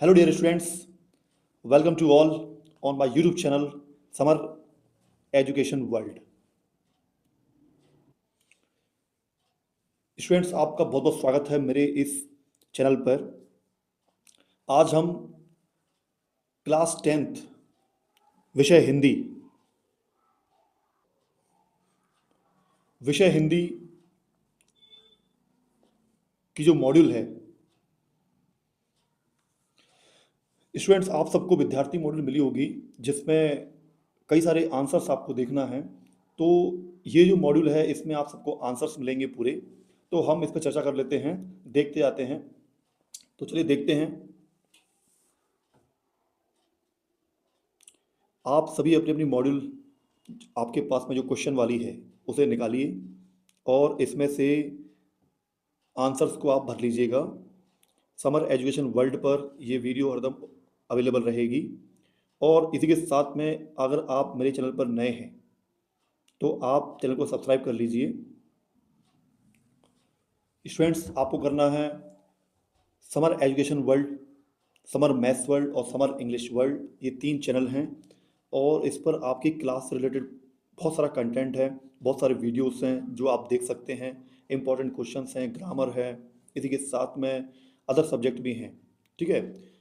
Hello, dear students. Welcome to all on my YouTube channel, Summer Education World. Students, आपका बहुत बहुत स्वागत है मेरे इस चैनल पर। आज हम क्लास 10th विषय हिंदी की जो मॉड्यूल है, स्टूडेंट्स आप सबको विद्यार्थी मॉड्यूल मिली होगी जिसमें कई सारे आंसर्स आपको देखना है। तो ये जो मॉड्यूल है इसमें आप सबको आंसर्स मिलेंगे पूरे। तो हम इस पर चर्चा कर लेते हैं, देखते आते हैं। तो चलिए देखते हैं। आप सभी अपनी अपनी मॉड्यूल आपके पास में जो क्वेश्चन वाली है उसे निकालिए और इसमें से आंसर्स को आप भर लीजिएगा। समर एजुकेशन वर्ल्ड पर ये वीडियो हरदम अवेलेबल रहेगी। और इसी के साथ में अगर आप मेरे चैनल पर नए हैं तो आप चैनल को सब्सक्राइब कर लीजिए। स्टूडेंट्स, आपको करना है summer education world, summer maths world और समर इंग्लिश वर्ल्ड, ये 3 चैनल हैं और इस पर आपकी क्लास से रिलेटेड बहुत सारा कंटेंट है, बहुत सारे वीडियोस हैं जो आप देख सकते हैं। इंपॉर्टेंट क्वेश्चंस हैं, ग्रामर है, इसी के साथ में अदर सब्जेक्ट भी हैं। ठीक है।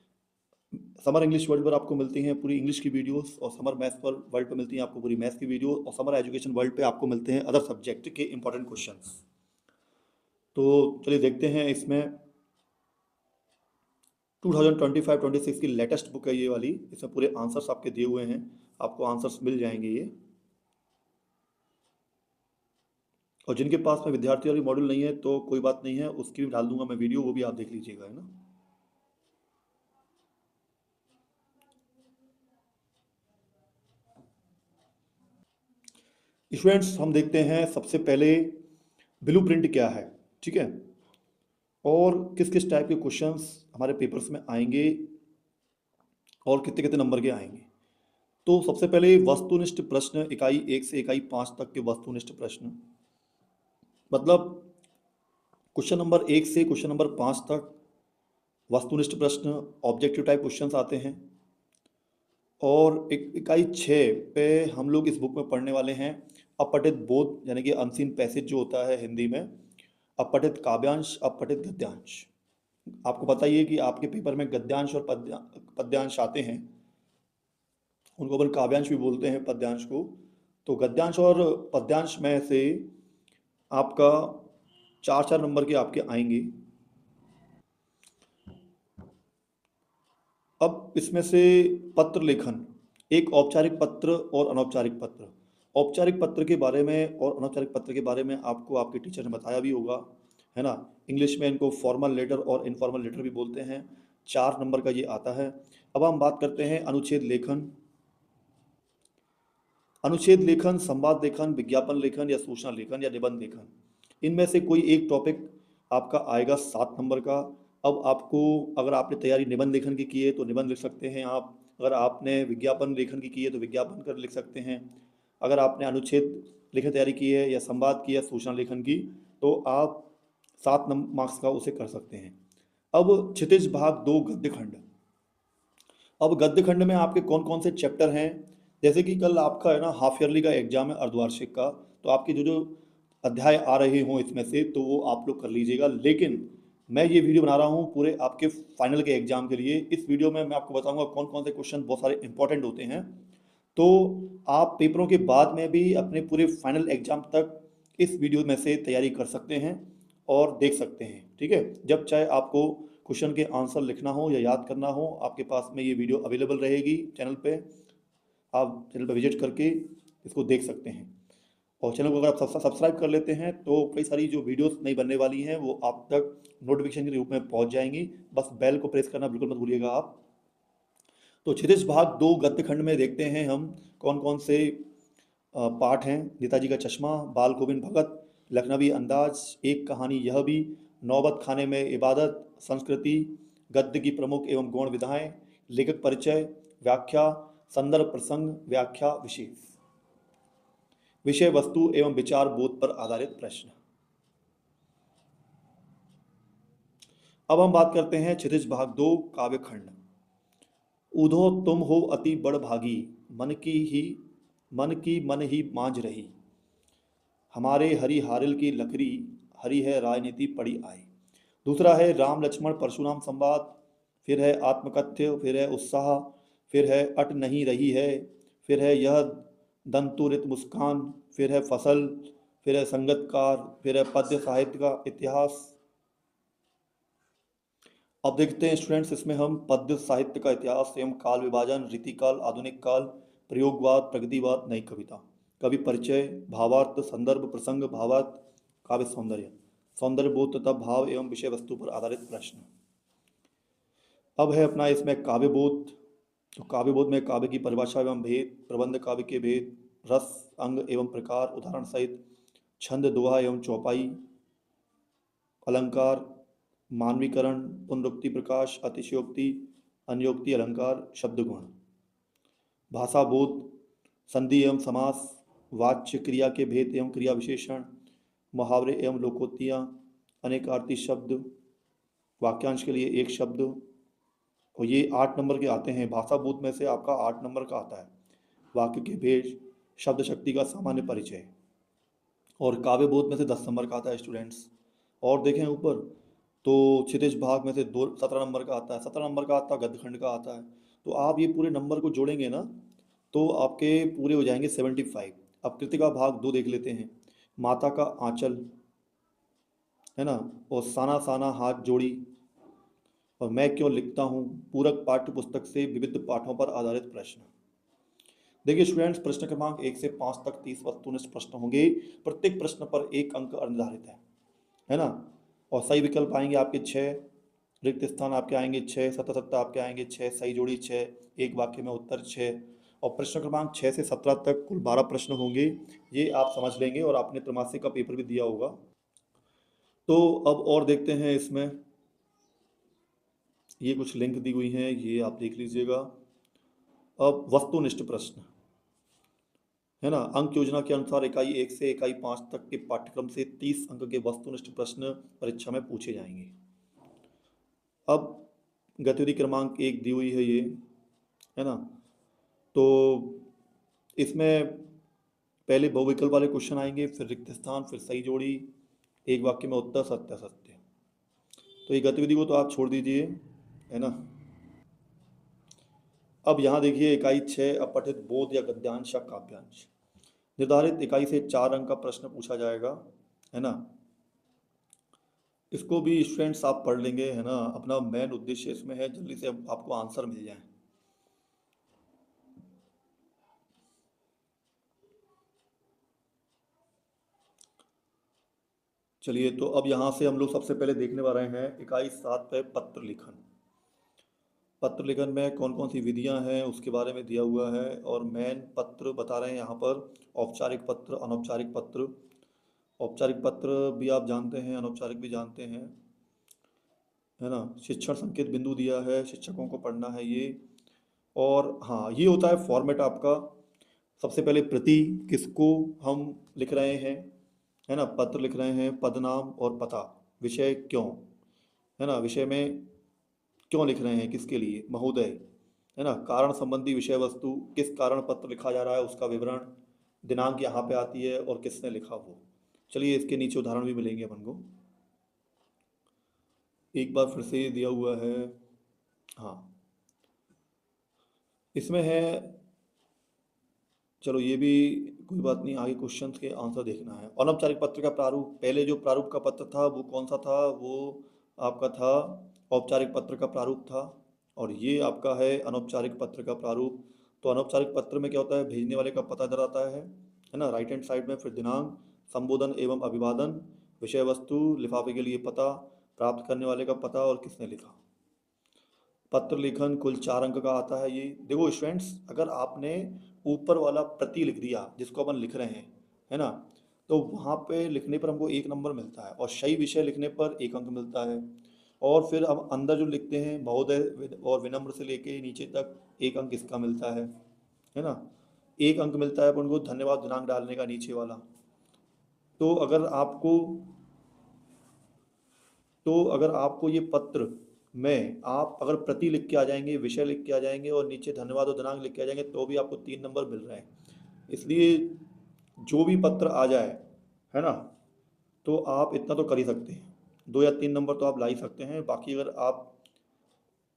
समर इंग्लिश वर्ल्ड पर आपको मिलती हैं पूरी इंग्लिश की वीडियोस और समर मैथ्स वर्ल्ड पर मिलती हैं आपको पूरी मैथ्स की वीडियो और समर एजुकेशन वर्ल्ड पे आपको मिलते हैं अदर सब्जेक्ट के इंपॉर्टेंट क्वेश्चंस। तो चलिए देखते हैं। इसमें 2025-26 की लेटेस्ट बुक है ये वाली। इसमें पूरे आंसर्स आपके दिए हुए हैं, आपको आंसर्स मिल जाएंगे ये। और जिनके पास में विद्यार्थी वाली मॉड्यूल नहीं है तो कोई बात नहीं है, उसकी भी डाल दूंगा मैं वीडियो, वो भी आप देख लीजिएगा, है ना। स्टूडेंट्स, हम देखते हैं सबसे पहले ब्लूप्रिंट क्या है। ठीक है। और किस किस टाइप के क्वेश्चंस हमारे पेपर्स में आएंगे और कितने कितने नंबर के आएंगे। तो सबसे पहले वस्तुनिष्ठ प्रश्न, इकाई 1 से इकाई 5 तक के वस्तुनिष्ठ प्रश्न, मतलब क्वेश्चन नंबर 1 से क्वेश्चन नंबर 5 तक वस्तुनिष्ठ प्रश्न, ऑब्जेक्टिव टाइप क्वेश्चंस आते हैं। और इकाई 6 पे हम लोग इस बुक में पढ़ने वाले हैं अपठित बोध, यानी कि अनसीन पैसेज जो होता है हिंदी में, अपठित काव्यांश, अपठित गद्यांश। आपको पता ही है कि आपके पेपर में गद्यांश और पद्यांश आते हैं, उनको अपन काव्यांश भी बोलते हैं, पद्यांश को। तो गद्यांश और पद्यांश में से आपका 4-4 नंबर के आपके आएंगे। अब इसमें से पत्र लेखन, एक औपचारिक पत्र और अनौपचारिक पत्र। औपचारिक पत्र के बारे में और अनौपचारिक पत्र के बारे में आपको आपके टीचर ने बताया भी होगा, है ना। इंग्लिश में इनको फॉर्मल लेटर और इनफॉर्मल लेटर भी बोलते हैं। 4 नंबर का ये आता है। अब हम बात करते हैं अनुच्छेद लेखन। अनुच्छेद लेखन, संवाद लेखन, विज्ञापन लेखन या सूचना लेखन या निबंध लेखन, इनमें से कोई एक टॉपिक आपका आएगा 7 नंबर का। अब आपको, अगर आपने तैयारी निबंध लेखन की है तो निबंध लिख सकते हैं आप। अगर आपने विज्ञापन लेखन की है तो विज्ञापन कर लिख सकते हैं। अगर आपने अनुच्छेद लेखन तैयारी की है या संवाद की या सूचना लेखन की तो आप 7 मार्क्स का उसे कर सकते हैं। अब क्षितिज भाग 2 गद्य खंड। अब गद्य खंड में आपके कौन कौन से चैप्टर हैं, जैसे कि कल आपका है ना हाफ ईयरली का एग्जाम है अर्धवार्षिक का, तो आपके जो जो अध्याय आ रहे हों इसमें से तो वो आप लोग कर लीजिएगा। लेकिन मैं ये वीडियो बना रहा हूँ पूरे आपके फाइनल के एग्जाम के लिए। इस वीडियो में मैं आपको बताऊंगा कौन कौन से क्वेश्चन बहुत सारे इंपॉर्टेंट होते हैं। तो आप पेपरों के बाद में भी अपने पूरे फाइनल एग्जाम तक इस वीडियो में से तैयारी कर सकते हैं और देख सकते हैं। ठीक है। जब चाहे आपको क्वेश्चन के आंसर लिखना हो या याद करना हो, आपके पास में ये वीडियो अवेलेबल रहेगी चैनल पे। आप चैनल पर विजिट करके इसको देख सकते हैं। और चैनल को अगर आप सब्सक्राइब कर लेते हैं तो कई सारी जो वीडियोस नई बनने वाली हैं वो आप तक नोटिफिकेशन के रूप में पहुंच जाएंगी। बस बेल को प्रेस करना बिल्कुल मत भूलिएगा आप। तो क्षितिज भाग 2 गद्य खंड में देखते हैं हम कौन कौन से पाठ हैं। नेताजी का चश्मा, बाल गोविंद भगत, लखनवी अंदाज, एक कहानी यह भी, नौबत खाने में इबादत, संस्कृति, गद्य की प्रमुख एवं गौण विधाएं, लेखक परिचय, व्याख्या, संदर्भ प्रसंग, व्याख्या, विशेष, विषय वस्तु एवं विचार बोध पर आधारित प्रश्न। अब हम बात करते हैं क्षितिज भाग 2 काव्य खंड। ऊधो तुम हो अति बड़ भागी, मन ही मांझ रही। हमारे हरि हारिल की लकड़ी, हरि है राजनीति पड़ी आई। दूसरा है राम लक्ष्मण परशुराम संवाद, फिर है आत्मकथ्य, फिर है उत्साह, फिर है अट नहीं रही है, फिर है यह दंतुरित मुस्कान, फिर है फसल, फिर है संगतकार, फिर है पद्य साहित्य का इतिहास। अब देखते हैं स्टूडेंट्स, इसमें हम पद्य साहित्य का इतिहास एवं काल विभाजन, रीतिकाल, आधुनिक काल, प्रयोगवाद, प्रगतिवाद, नई कविता, कवि परिचय, भावार्थ, संदर्भ, प्रसंग, भावार्थ, काव्य सौंदर्य, सौंदर्य बोध तथा भाव एवं विषय वस्तु पर आधारित प्रश्न। अब है अपना इसमें काव्य बोध। तो काव्य बोध में काव्य की परिभाषा एवं भेद, प्रबंध काव्य के भेद, रस, अंग एवं प्रकार, उदाहरण सहित, छंद, दोहा एवं चौपाई, अलंकार, मानवीकरण, पुनरुक्ति, प्रकाश, अतिशयोक्ति, अन्योक्ति, अलंकार, शब्द गुण, भाषा बोध, संधि एवं समास, वाच्य क्रिया के भेद एवं क्रिया विशेषण, मुहावरे एवं लोकोक्तियाँ, अनेकार्थी शब्द, वाक्यांश के लिए एक शब्द। और ये 8 नंबर के आते हैं। भाषा बोध में से आपका 8 नंबर का आता है। वाक्य के भेद, शब्द शक्ति का सामान्य परिचय। और काव्य बोध में से 10 नंबर का आता है स्टूडेंट्स। और देखें ऊपर तो क्षितिज भाग में से 17 नंबर का आता है, 17 नंबर का आता है, गद्यखंड का आता है। तो आप ये पूरे नंबर को जोड़ेंगे ना तो आपके पूरे हो जाएंगे 75। अब कृतिका भाग 2 देख लेते हैं। माता का आंचल, है ना, और साना साना हाथ जोड़ी, और मैं क्यों लिखता हूँ, पूरक पाठ्य पुस्तक से विविध पाठों पर आधारित प्रश्न। देखिए स्टूडेंट्स, प्रश्न क्रमांक 1 से 5 तक 30 वस्तुनिष्ठ प्रश्न होंगे। प्रत्येक प्रश्न पर 1 अंक निर्धारित है ना। और सही विकल्प आएंगे आपके 6, रिक्त स्थान आपके आएंगे 6, सत्ता सत्ता आपके आएंगे 6, सही जोड़ी 6, एक वाक्य में उत्तर 6। और प्रश्न क्रमांक 6 से 17 तक कुल 12 प्रश्न होंगे। ये आप समझ लेंगे और आपने त्रैमासिक का पेपर भी दिया होगा। तो अब और देखते हैं इसमें, ये कुछ लिंक दी हुई हैं, ये आप देख लीजिएगा। अब वस्तुनिष्ठ प्रश्न, है ना, अंक योजना के अनुसार इकाई 1 से इकाई 5 तक के पाठ्यक्रम से 30 अंक के वस्तुनिष्ठ प्रश्न परीक्षा में पूछे जाएंगे। अब गतिविधि क्रमांक 1 दी हुई है ये, है ना। तो इसमें पहले बहुविकल्प वाले क्वेश्चन आएंगे, फिर रिक्त स्थान, फिर सही जोड़ी, एक वाक्य में उत्तर, सत्य सत्य। तो ये गतिविधि को तो आप छोड़ दीजिए, है ना। अब यहाँ देखिए इकाई 6, अपठित बोध या गद्यांश या काव्यांश। निर्धारित इकाई से 4 अंक का प्रश्न पूछा जाएगा, है ना। इसको भी स्टूडेंट्स आप पढ़ लेंगे, है ना। अपना मेन उद्देश्य इसमें है जल्दी से आपको आंसर मिल जाए। चलिए, तो अब यहाँ से हम लोग सबसे पहले देखने वाले हैं इकाई 7 पे पत्र लिखन। पत्र लिखन में कौन कौन सी विधियां हैं उसके बारे में दिया हुआ है। और मेन पत्र बता रहे हैं यहाँ पर, औपचारिक पत्र, अनौपचारिक पत्र। औपचारिक पत्र भी आप जानते हैं, अनौपचारिक भी जानते हैं, है ना। शिक्षण संकेत बिंदु दिया है, शिक्षकों को पढ़ना है ये। और हाँ, ये होता है फॉर्मेट आपका। सबसे पहले प्रति, किसको हम लिख रहे हैं, है ना। पत्र लिख रहे हैं, पदनाम और पता, विषय क्यों, है ना, विषय में क्यों लिख रहे हैं, किसके लिए, महोदय, है ना। कारण संबंधी विषय वस्तु, किस कारण पत्र लिखा जा रहा है उसका विवरण, दिनांक यहाँ पे आती है और किसने लिखा वो। चलिए, इसके नीचे उदाहरण भी मिलेंगे अपन को, एक बार फिर से ये दिया हुआ है। हाँ, इसमें है, चलो ये भी कोई बात नहीं, आगे क्वेश्चंस के आंसर देखना है। अनौपचारिक पत्र का प्रारूप, पहले जो प्रारूप का पत्र था वो कौन सा था, वो आपका था औपचारिक पत्र का प्रारूप था। और ये आपका है अनौपचारिक पत्र का प्रारूप। तो अनौपचारिक पत्र में क्या होता है, भेजने वाले का पता इधर आता है ना, राइट हैंड साइड में, फिर दिनांक, संबोधन एवं अभिवादन, विषय वस्तु, लिफाफे के लिए पता, प्राप्त करने वाले का पता और किसने लिखा। पत्र लेखन कुल 4 अंक का आता है ये। देखो स्टूडेंट्स, अगर आपने ऊपर वाला प्रति लिख दिया जिसको अपन लिख रहे हैं, है ना, तो वहाँ पे लिखने पर हमको 1 नंबर मिलता है, और सही विषय लिखने पर 1 अंक मिलता है। और फिर हम अंदर जो लिखते हैं महोदय और विनम्र से लेके नीचे तक 1 अंक इसका मिलता है ना। 1 अंक मिलता है अपन को धन्यवाद दिनांक डालने का, नीचे वाला। तो अगर आपको ये पत्र में आप अगर प्रति लिख के आ जाएंगे, विषय लिख के आ जाएंगे और नीचे धन्यवाद और दिनांक लिख के आ जाएंगे तो भी आपको 3 नंबर मिल रहे हैं। इसलिए जो भी पत्र आ जाए, है ना, तो आप इतना तो कर ही सकते हैं, 2 या 3 नंबर तो आप ला ही सकते हैं। बाकी अगर आप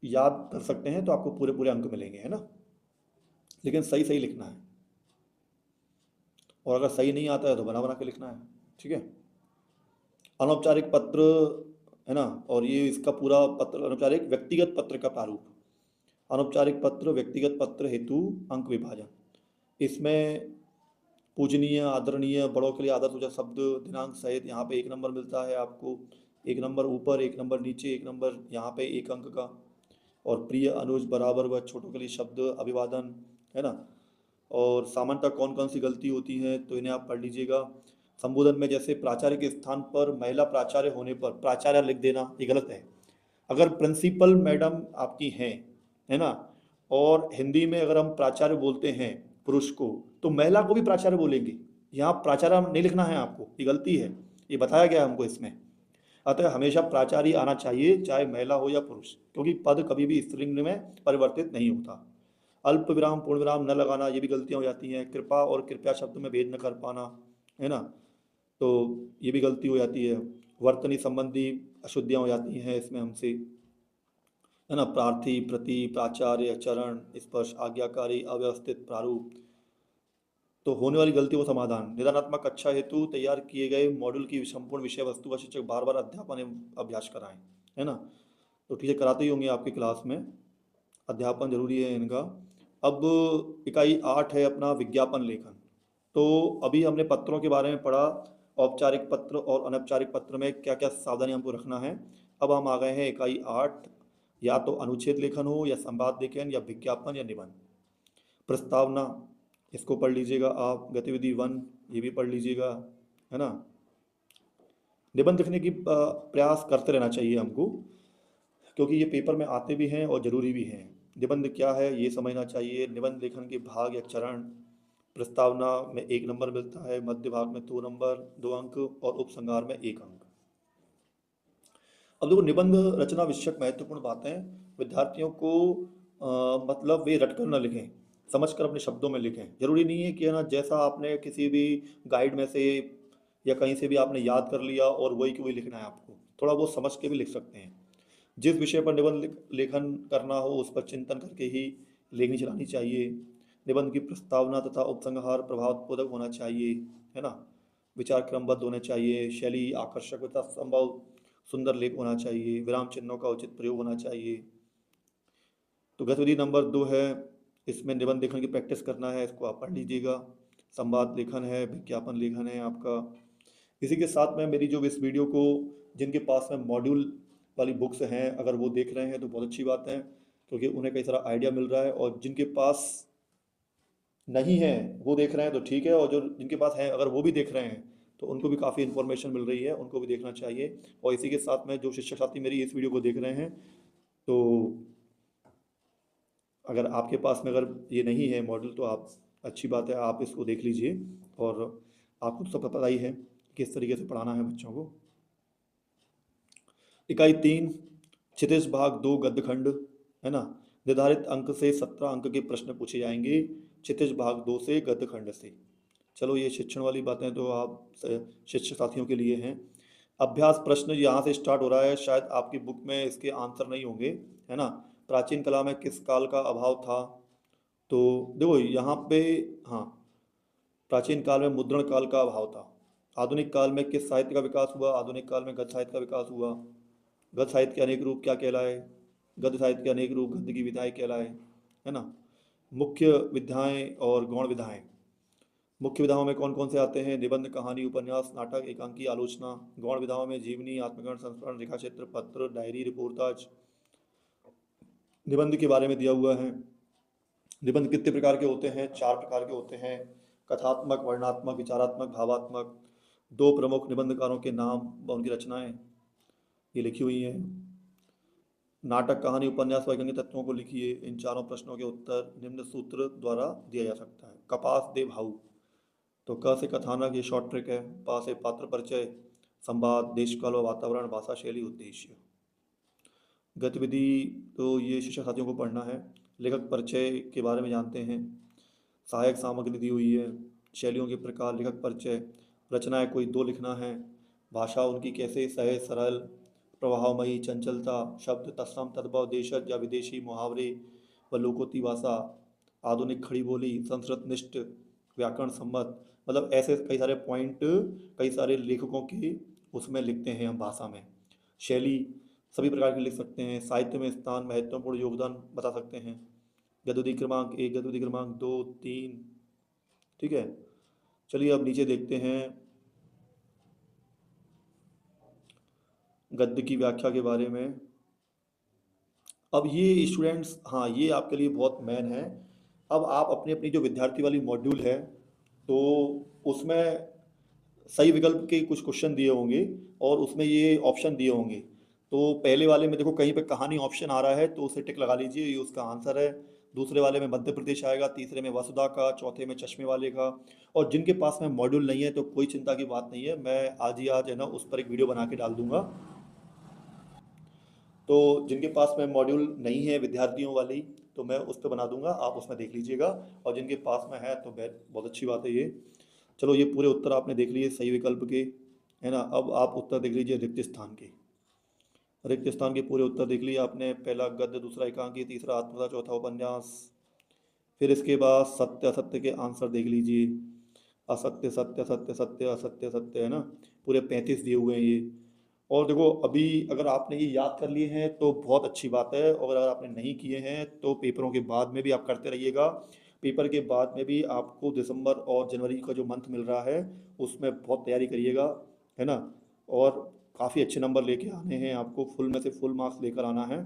याद कर सकते हैं तो आपको पूरे पूरे अंक मिलेंगे, है ना। लेकिन सही सही लिखना है, और अगर सही नहीं आता है तो बना बना के लिखना है, ठीक है। अनौपचारिक पत्र, है ना, और ये इसका पूरा पत्र, अनौपचारिक व्यक्तिगत पत्र का प्रारूप, अनौपचारिक पत्र व्यक्तिगत पत्र हेतु अंक विभाजन। इसमें पूजनीय आदरणीय बड़ों के लिए आदर सूचक शब्द दिनांक सहित यहाँ पे 1 नंबर मिलता है आपको, 1 नंबर ऊपर 1 नंबर नीचे, 1 नंबर यहाँ पे 1 अंक का। और प्रिय अनुज बराबर व छोटों के लिए शब्द अभिवादन, है ना। और सामान्यतः कौन कौन सी गलती होती है तो इन्हें आप पढ़ लीजिएगा। संबोधन में जैसे प्राचार्य के स्थान पर महिला प्राचार्य होने पर प्राचार्य लिख देना, ये गलत है। अगर प्रिंसिपल मैडम आपकी हैं, है ना, और हिंदी में अगर हम प्राचार्य बोलते हैं पुरुष को, तो महिला को भी प्राचार्य बोलेंगे। यहाँ प्राचार्य नहीं लिखना है आपको, ये गलती है, ये बताया गया है हमको इसमें। अतः हमेशा प्राचार्य आना चाहिए, चाहे महिला हो या पुरुष, क्योंकि पद कभी भी स्त्रीलिंग में परिवर्तित नहीं होता। अल्प विराम पूर्ण विराम न लगाना, ये भी गलतियाँ हो जाती हैं। कृपा और कृपया शब्द में भेद न कर पाना, है ना, तो ये भी गलती हो जाती है। वर्तनी संबंधी अशुद्धियाँ हो जाती हैं इसमें हमसे, है ना। प्रार्थी, प्रति, प्राचार्य, चरण, स्पर्श, आज्ञाकारी, अव्यवस्थित प्रारूप। तो होने वाली गलतियों का समाधान, निदानात्मक कक्षा हेतु तैयार किए गए मॉड्यूल की संपूर्ण विषय वस्तु का शिक्षक बार बार अध्यापन एवं अभ्यास कराएं, है ना। तो टीचर कराते ही होंगे आपकी क्लास में, अध्यापन जरूरी है इनका। अब इकाई 8 है अपना विज्ञापन लेखन। तो अभी हमने पत्रों के बारे में पढ़ा, औपचारिक पत्र और अनौपचारिक पत्र में क्या क्या सावधानी हमको रखना है। अब हम आ गए हैं इकाई 8, या तो अनुच्छेद लेखन हो या संवाद लेखन या विज्ञापन या निबंध। प्रस्तावना, इसको पढ़ लीजिएगा आप। गतिविधि 1, ये भी पढ़ लीजिएगा, है ना। निबंध लिखने की प्रयास करते रहना चाहिए हमको, क्योंकि ये पेपर में आते भी हैं और ज़रूरी भी हैं। निबंध क्या है ये समझना चाहिए। निबंध लेखन के भाग या चरण, प्रस्तावना में 1 नंबर मिलता है, मध्य भाग में 2 नंबर 2 अंक, और उपसंहार में 1 अंक। अब देखो, निबंध रचना विषयक महत्वपूर्ण बातें विद्यार्थियों को मतलब वे रटकर न लिखें, समझकर अपने शब्दों में लिखें। जरूरी नहीं है कि, है ना, जैसा आपने किसी भी गाइड में से या कहीं से भी आपने याद कर लिया और वही की वही लिखना है आपको, थोड़ा बहुत समझ के भी लिख सकते हैं। जिस विषय पर निबंध लेखन करना हो उस पर चिंतन करके ही लेखनी चलानी चाहिए। निबंध की प्रस्तावना तथा उपसंहार प्रभावपूर्वक होना चाहिए, है ना। विचार क्रमबद्ध होने चाहिए, शैली आकर्षक तथा संभव सुंदर लेख होना चाहिए, विराम चिन्हों का उचित प्रयोग होना चाहिए। तो गतिविधि नंबर 2 है, इसमें निबंध लेखन की प्रैक्टिस करना है, इसको आप पढ़ लीजिएगा। संवाद लेखन है, विज्ञापन लेखन है आपका। इसी के साथ में मेरी जो इस वीडियो को, जिनके पास में मॉड्यूल वाली बुक्स हैं, अगर वो देख रहे हैं तो बहुत अच्छी बात है, क्योंकि उन्हें कई सारा आइडिया मिल रहा है। और जिनके पास नहीं है वो देख रहे हैं तो ठीक है, और जो जिनके पास है अगर वो भी देख रहे हैं तो उनको भी काफ़ी इन्फॉर्मेशन मिल रही है, उनको भी देखना चाहिए। और इसी के साथ में जो शिक्षक साथी मेरी इस वीडियो को देख रहे हैं, तो अगर आपके पास में अगर ये नहीं है मॉडल तो आप, अच्छी बात है, आप इसको देख लीजिए। और आपको तो सब पता ही है किस तरीके से पढ़ाना है बच्चों को। इकाई 3, क्षितिज भाग 2 गद्य खंड, है ना। निर्धारित अंक से 17 अंक के प्रश्न पूछे जाएंगे क्षितिज भाग 2 से गद्य खंड से। चलो, ये शिक्षण वाली बातें तो आप शिक्षक साथियों के लिए हैं। अभ्यास प्रश्न यहाँ से स्टार्ट हो रहा है, शायद आपकी बुक में इसके आंसर नहीं होंगे, है ना। प्राचीन कला में किस काल का अभाव था, तो देखो यहाँ पे, हाँ, प्राचीन काल में मुद्रण काल का अभाव था। आधुनिक काल में किस साहित्य का विकास हुआ, आधुनिक काल में गद्य साहित्य का विकास हुआ। गद्य साहित्य के अनेक रूप क्या कहलाए, गद्य साहित्य के अनेक रूप गद्य की विधाएं कहलाए, है ना। मुख्य विधाएं और गौण विधाएं, मुख्य विधाओं में कौन कौन से आते हैं, निबंध, कहानी, उपन्यास, नाटक, एकांकी, आलोचना। गौण विधाओं में जीवनी, आत्मकरण, संस्मरण, रेखा चित्र, पत्र, डायरी, रिपोर्टाज। निबंध के बारे में दिया हुआ है। निबंध कितने प्रकार के होते हैं, 4 प्रकार के होते हैं, कथात्मक, वर्णनात्मक, विचारात्मक, भावात्मक। 2 प्रमुख निबंधकारों के नाम व उनकी रचनाएं ये लिखी हुई हैं। नाटक, कहानी, उपन्यास व एकांकी तत्वों को लिखिए। इन चारों प्रश्नों के उत्तर निम्न सूत्र द्वारा दिया जा सकता है। कपास दे भाऊ, तो क से कथानक, ये शॉर्ट ट्रिक है। पा से पात्र परिचय, संवाद, देश काल व वातावरण, भाषा शैली, उद्देश्य। गतिविधि तो ये शिक्षक साथियों को पढ़ना है। लेखक परिचय के बारे में जानते हैं। सहायक सामग्री दी हुई है। शैलियों के प्रकार, लेखक परिचय, रचनाएं कोई दो लिखना है। भाषा उनकी कैसे, सहज सरल, प्रवाहमयी, चंचलता, शब्द तत्सम तद्भव, देशज या विदेशी, मुहावरे व लोकोक्ति भाषा, आधुनिक खड़ी बोली, संस्कृत निष्ठ, व्याकरण सम्मत। मतलब ऐसे कई सारे पॉइंट कई सारे लेखकों के उसमें लिखते हैं हम भाषा में। शैली सभी प्रकार की लिख सकते हैं। साहित्य में स्थान, महत्वपूर्ण योगदान बता सकते हैं। गद्य क्रमांक एक, गद्य क्रमांक दो, तीन। ठीक है, चलिए अब नीचे देखते हैं गद्य की व्याख्या के बारे में। अब ये स्टूडेंट्स, हाँ ये आपके लिए बहुत मेन है। अब आप अपनी अपनी जो विद्यार्थी वाली मॉड्यूल है, तो उसमें सही विकल्प के कुछ क्वेश्चन दिए होंगे और उसमें ये ऑप्शन दिए होंगे। तो पहले वाले में देखो कहीं पे कहानी ऑप्शन आ रहा है तो उसे टिक लगा लीजिए, ये उसका आंसर है। दूसरे वाले में मध्य प्रदेश आएगा, तीसरे में वसुधा का, चौथे में चश्मे वाले का। और जिनके पास में मॉड्यूल नहीं है तो कोई चिंता की बात नहीं है, मैं आज ही आज है ना उस पर एक वीडियो बना के डाल दूंगा। तो जिनके पास में मॉड्यूल नहीं है विद्यार्थियों वाली, तो मैं उस पर बना दूंगा, आप उसमें देख लीजिएगा। और जिनके पास में है तो बहुत अच्छी बात है ये। चलो ये पूरे उत्तर आपने देख लिए सही विकल्प के, है ना। अब आप उत्तर देख लीजिए रिक्त स्थान के। रिक्त स्थान के पूरे उत्तर देख लिए आपने। पहला गद्य, दूसरा एकांकी, तीसरा आत्मकथा, चौथा उपन्यास। फिर इसके बाद सत्य असत्य के आंसर देख लीजिए। असत्य सत्य, सत्य सत्य, असत्य सत्य, है ना। पूरे 35 दिए हुए हैं ये। और देखो अभी अगर आपने ये याद कर लिए हैं तो बहुत अच्छी बात है, और अगर आपने नहीं किए हैं तो पेपरों के बाद में भी आप करते रहिएगा। पेपर के बाद में भी आपको दिसंबर और जनवरी का जो मंथ मिल रहा है उसमें बहुत तैयारी करिएगा, है ना। और काफ़ी अच्छे नंबर लेके आने हैं आपको, फुल में से फुल मार्क्स लेकर आना है।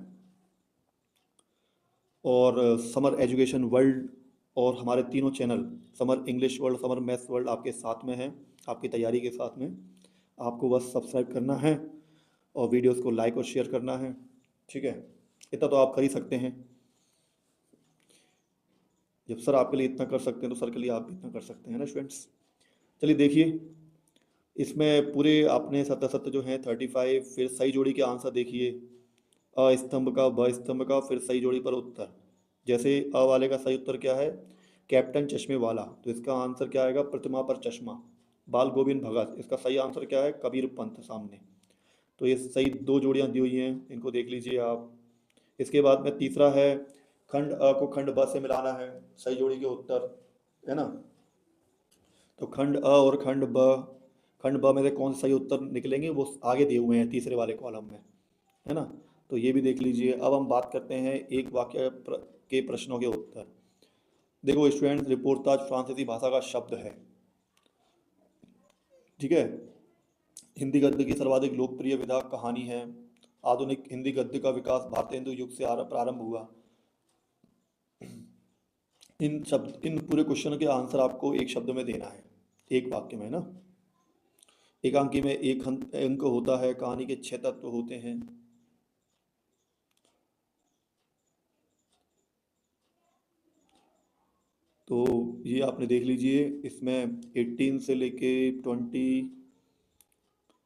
और समर एजुकेशन वर्ल्ड और हमारे तीनों channel, summer English world, summer maths world, आपके साथ में हैं, आपकी तैयारी के साथ में। आपको बस सब्सक्राइब करना है और वीडियोस को लाइक और शेयर करना है। ठीक है, इतना तो आप कर ही सकते हैं। जब सर आपके लिए इतना कर सकते हैं तो सर के लिए आप भी इतना कर सकते हैं ना स्टूडेंट्स। चलिए देखिए, इसमें पूरे आपने सत्य सत्य जो है 35, फिर सही जोड़ी के आंसर देखिए। अ स्तंभ का, ब स्तंभ का, फिर सही जोड़ी पर उत्तर। जैसे अ वाले का सही उत्तर क्या है, कैप्टन चश्मे वाला, तो इसका आंसर क्या आएगा, प्रतिमा पर चश्मा। बाल गोविंद भगत, इसका सही आंसर क्या है, कबीर पंथ सामने। तो ये सही दो जोड़ियां दी हुई हैं, इनको देख लीजिए आप। इसके बाद में तीसरा है, खंड अ को खंड ब से मिलाना है, सही जोड़ी के उत्तर, है ना। तो खंड अ और खंड ब में से कौन सा सही उत्तर निकलेंगे वो आगे दिए हुए हैं तीसरे वाले कॉलम में, है ना। तो ये भी देख लीजिए। अब हम बात करते हैं एक वाक्य के प्रश्नों के उत्तर। देखो स्टूडेंट्स, रिपोर्टाज फ्रांसीसी भाषा का शब्द है। ठीक है, हिंदी गद्य की सर्वाधिक लोकप्रिय विधा कहानी है। आधुनिक हिंदी गद्य का विकास भारतेंदु युग से प्रारंभ हुआ। इन पूरे क्वेश्चन के आंसर आपको एक शब्द में देना है, एक वाक्य में ना। एकांकी में एक अंक होता है, कहानी के 6 तत्व होते हैं। तो ये आपने देख लीजिए, इसमें 18 से लेके 20।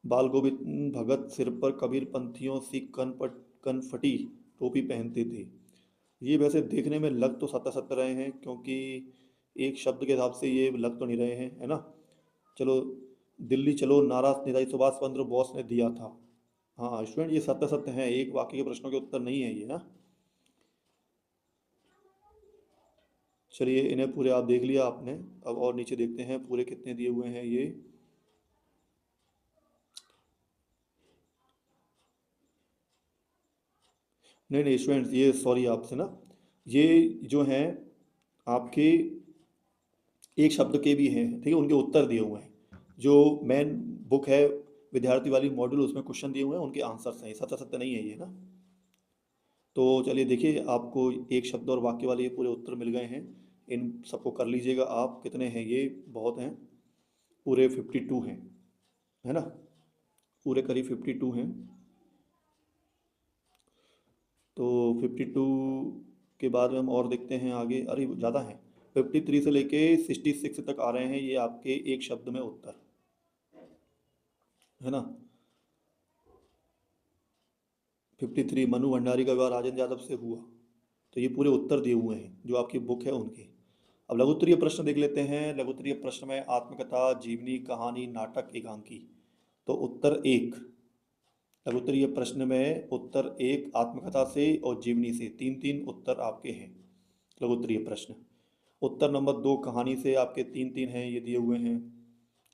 बाल गोविंद भगत सिर पर कबीर पंथियों सी कनफटी टोपी पहनते थे। ये वैसे देखने में लग तो सत्य सत्य रहे हैं, क्योंकि एक शब्द के हिसाब से ये लग तो नहीं रहे हैं, है ना। चलो, दिल्ली चलो नारा नेताजी सुभाष चंद्र बोस ने दिया था। हाँ स्टूडेंट, ये सत्य सत्य हैं, एक वाक्य के प्रश्नों के उत्तर नहीं है ये ना। चलिए इन्हें पूरे आप देख लिया आपने। अब और नीचे देखते हैं पूरे कितने दिए हुए हैं ये। नहीं नहीं स्टूडेंट्स, ये सॉरी आपसे ना, ये जो हैं आपके एक शब्द के भी हैं, ठीक है, उनके उत्तर दिए हुए हैं। जो मेन बुक है विद्यार्थी वाली मॉड्यूल, उसमें क्वेश्चन दिए हुए हैं, उनके आंसर हैं, सत्य सत्य नहीं है ये ना। तो चलिए देखिए, आपको एक शब्द और वाक्य वाले ये पूरे उत्तर मिल गए हैं। इन सबको कर लीजिएगा आप। कितने हैं ये, बहुत हैं, पूरे 52 हैं, है ना। पूरे करीब 52 हैं। तो 52 के बाद में हम और देखते हैं आगे, अरे ज़्यादा हैं। 53 से लेके 66 तक आ रहे हैं ये आपके एक शब्द में उत्तर, है ना। 53 मनु भंडारी का विवाह राजेंद्र यादव से हुआ। तो ये पूरे उत्तर दिए हुए हैं जो आपकी बुक है उनके। अब लघुत्तरीय प्रश्न देख लेते हैं। लघुत्तरीय प्रश्न में आत्मकथा, जीवनी, कहानी, नाटक, एकांकी। तो उत्तर एक, लघुत्तरीय प्रश्न में उत्तर एक आत्मकथा से और जीवनी से, तीन तीन उत्तर आपके हैं लघुत्तरीय प्रश्न। उत्तर नंबर दो कहानी से आपके तीन तीन हैं, ये दिए हुए हैं,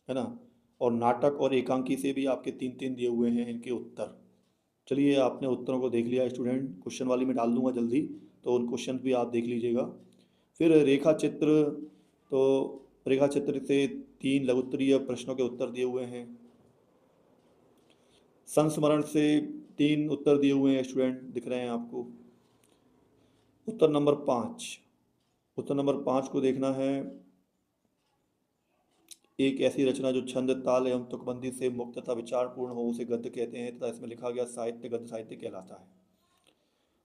है ना। और नाटक और एकांकी से भी आपके तीन तीन दिए हुए हैं इनके उत्तर। चलिए, आपने उत्तरों को देख लिया स्टूडेंट, क्वेश्चन वाली में डाल दूंगा जल्दी, तो उन क्वेश्चन भी आप देख लीजिएगा। फिर रेखा चित्र, तो रेखा चित्र से तीन लघुत्तरीय प्रश्नों के उत्तर दिए हुए हैं। संस्मरण से तीन उत्तर दिए हुए हैं स्टूडेंट, दिख रहे हैं आपको। उत्तर नंबर पाँच, उत्तर नंबर पाँच को देखना है। एक ऐसी रचना जो छंद, ताल एवं तुकबंदी से मुक्त तथा विचारपूर्ण हो उसे गद्य कहते हैं, तथा इसमें लिखा गया साहित्य गद्य साहित्य कहलाता है।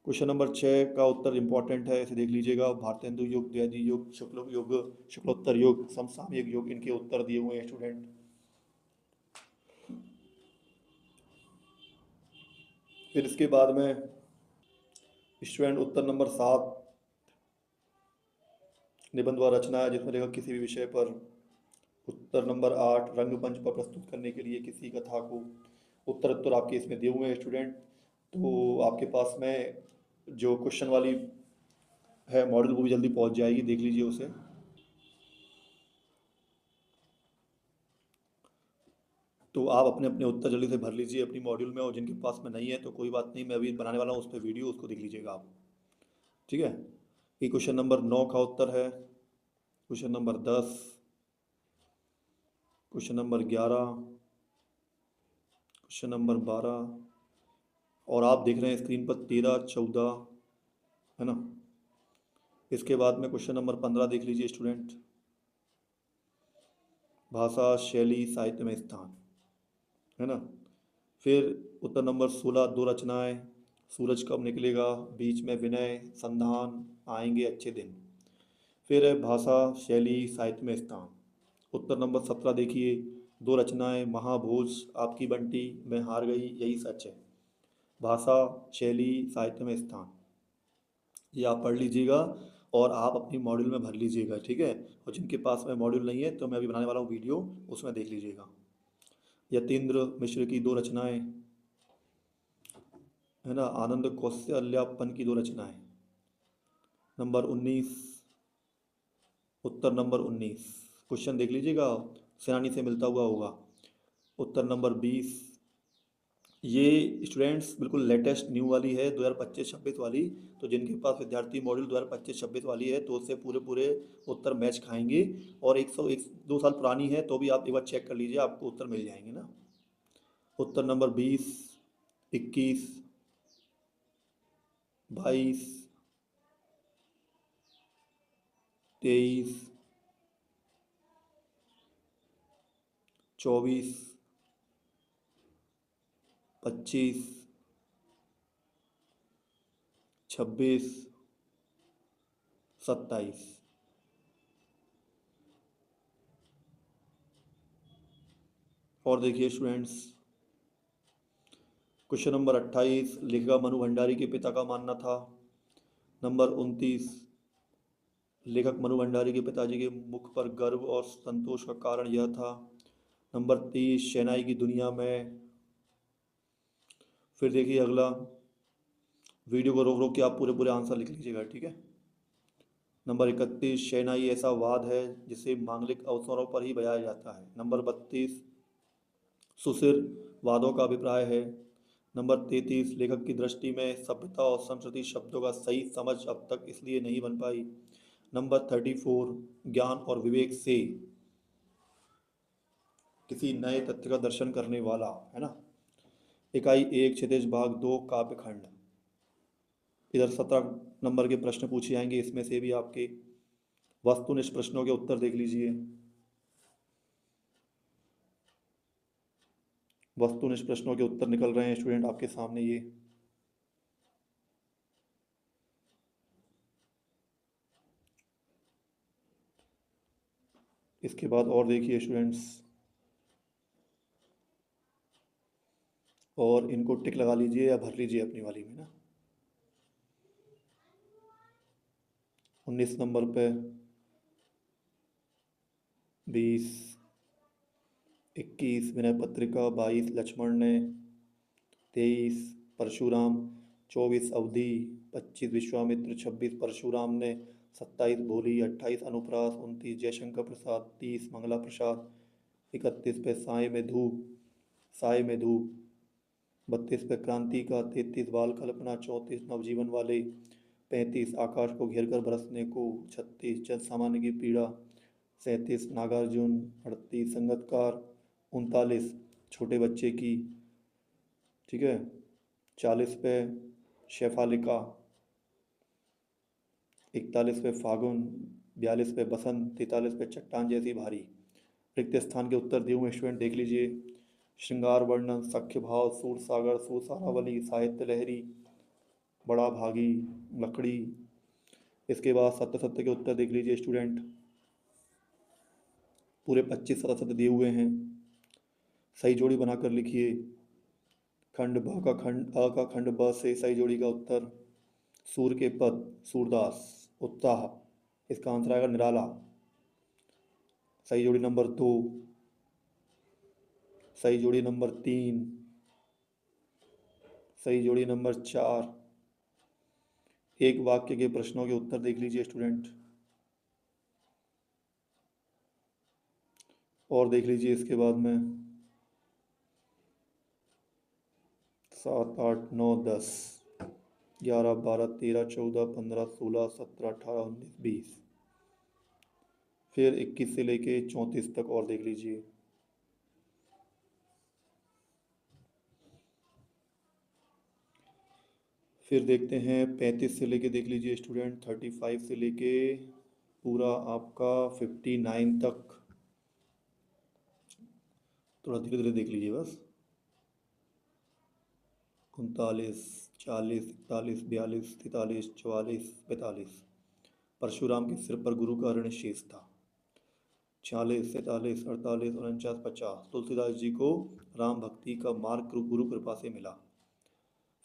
क्वेश्चन नंबर छः का उत्तर इंपॉर्टेंट है, इसे देख लीजिएगा। भारतेंदु युग, द्विवेदी युग, शुक्ल युग, शुक्लोत्तर युग, समसामयिक युग, इनके उत्तर दिए हुए हैं स्टूडेंट। फिर इसके बाद में स्टूडेंट उत्तर नंबर सात, निबंध व रचना है जिसमें लेखक किसी भी विषय पर। उत्तर नंबर आठ, रंगमंच पर प्रस्तुत करने के लिए किसी कथा को। उत्तर उत्तर आपके इसमें दिए हुए हैं स्टूडेंट। तो आपके पास में जो क्वेश्चन वाली है मॉडल वो भी जल्दी पहुंच जाएगी, देख लीजिए उसे। तो आप अपने अपने उत्तर जल्दी से भर लीजिए अपनी मॉड्यूल में, और जिनके पास में नहीं है तो कोई बात नहीं, मैं अभी बनाने वाला हूँ उस पर वीडियो, उसको देख लीजिएगा आप। ठीक है। ये क्वेश्चन नंबर 9 का उत्तर है। Question number 10, question number 11, question number 12, और आप देख रहे हैं स्क्रीन पर 13, 14, है ना। इसके बाद में क्वेश्चन नंबर 15 देख लीजिए स्टूडेंट। भाषा, शैली, साहित्य में स्थान, है ना। फिर उत्तर नंबर 16, दो रचनाएं। सूरज कब निकलेगा, बीच में विनय, संधान, आएंगे अच्छे दिन। फिर है भाषा, शैली, साहित्य में स्थान। उत्तर नंबर 17 देखिए, दो रचनाएं, महाभोज, आपकी बंटी, मैं हार गई, यही सच है। भाषा, शैली, साहित्य में स्थान, ये आप पढ़ लीजिएगा और आप अपनी मॉड्यूल में भर लीजिएगा, ठीक है। और जिनके पास में मॉड्यूल नहीं है तो मैं अभी बनाने वाला हूँ वीडियो, उसमें देख लीजिएगा। यतीन्द्र मिश्र की दो रचनाएं, है ना। आनंद कौशल्यापन की दो रचनाएं। नंबर 19, उत्तर नंबर 19, क्वेश्चन देख लीजिएगा, सेनानी से मिलता हुआ होगा। उत्तर नंबर 20, ये स्टूडेंट्स बिल्कुल लेटेस्ट न्यू वाली है, 2025-26 वाली। तो जिनके पास विद्यार्थी मॉड्यूल 2025-26 वाली है तो उससे पूरे पूरे उत्तर मैच खाएंगे। और 102 साल पुरानी है तो भी आप एक बार चेक कर लीजिए, आपको उत्तर मिल जाएंगे ना। उत्तर नंबर 20, 21, 22, 23, 24, 25, 26, 27। और देखिए स्टूडेंट्स, क्वेश्चन नंबर 28, लेखिका मनु भंडारी के पिता का मानना था। नंबर 29, लेखक मनु भंडारी के पिताजी के मुख पर गर्व और संतोष का कारण यह था। नंबर 30, शहनाई की दुनिया में। फिर देखिए अगला, वीडियो को रोक रोक के आप पूरे पूरे आंसर लिख लीजिएगा, ठीक है। नंबर 31, शहनाई ऐसा वाद है जिसे मांगलिक अवसरों पर ही बजाया जाता है। नंबर 32, सुशिर वादों का अभिप्राय है। नंबर 33, लेखक की दृष्टि में सभ्यता और संस्कृति शब्दों का सही समझ अब तक इसलिए नहीं बन पाई। नंबर 34, ज्ञान और विवेक से किसी नए तथ्य का दर्शन करने वाला, है ना। इकाई 1, क्षितिज भाग 2, काव्यखंड। इधर 17 नंबर के प्रश्न पूछे जाएंगे, इसमें से भी आपके वस्तुनिष्ठ प्रश्नों के उत्तर देख लीजिए। वस्तुनिष्ठ प्रश्नों के उत्तर निकल रहे हैं स्टूडेंट आपके सामने ये। इसके बाद और देखिए स्टूडेंट्स, और इनको टिक लगा लीजिए या भर लीजिए अपनी वाली में ना। 19 नंबर पे 20, 21 विनय पत्रिका, 22 लक्ष्मण ने, 23 परशुराम, 24 अवधि, 25 विश्वामित्र, 26 परशुराम ने, 27 भोली, 28 अनुप्रास, 29 जयशंकर प्रसाद, 30 मंगला प्रसाद, 31 पे साय में धूप, 32 पे क्रांति का, 33 बाल कल्पना, 34 नवजीवन वाले, 35 आकाश को घेर कर बरसने को, 36 जन सामान्य की पीड़ा, 37 नागार्जुन, 38 संगतकार, 39 छोटे बच्चे की, ठीक है, 40 पे शेफालिका, 41 पे फागुन, 42 पे बसंत, 43 पे चट्टान जैसी भारी। रिक्त स्थान के उत्तर दिए हुए स्टूडेंट देख लीजिए। श्रृंगार वर्णन, सख्य भाव, सूर सागर, सुसारावली, साहित्य लहरी, बड़ा भागी, लकड़ी। इसके बाद सत्य सत्य के उत्तर देख लीजिए स्टूडेंट। पूरे 25 सत्य सत्य दिए हुए हैं, सही जोड़ी बनाकर लिखिए। खंड ब का खंड अ का खंड ब से सही जोड़ी का उत्तर। सूर के पद सूरदास, उत्साह, इसका आंसर आएगा निराला। सही जोड़ी नंबर 2। सही जोड़ी नंबर 3। सही जोड़ी नंबर 4। एक वाक्य के प्रश्नों के उत्तर देख लीजिए स्टूडेंट। और देख लीजिए इसके बाद में 7, 8, 9, 10, 11, 12, 13, 14, 15, 16, 17, 18, 19, 20, फिर 21 से लेके 34 तक और देख लीजिए। फिर देखते हैं 35 से लेके देख लीजिए स्टूडेंट, 35 से लेके पूरा आपका 59 तक। थोड़ा धीरे धीरे देख लीजिए बस। 39, 40, 41, 42, 43, 44, 45। परशुराम के सिर पर गुरु का ऋण शेष था। 46, 47, 48, 49, 50। तुलसीदास जी को राम भक्ति का मार्ग गुरु कृपा से मिला।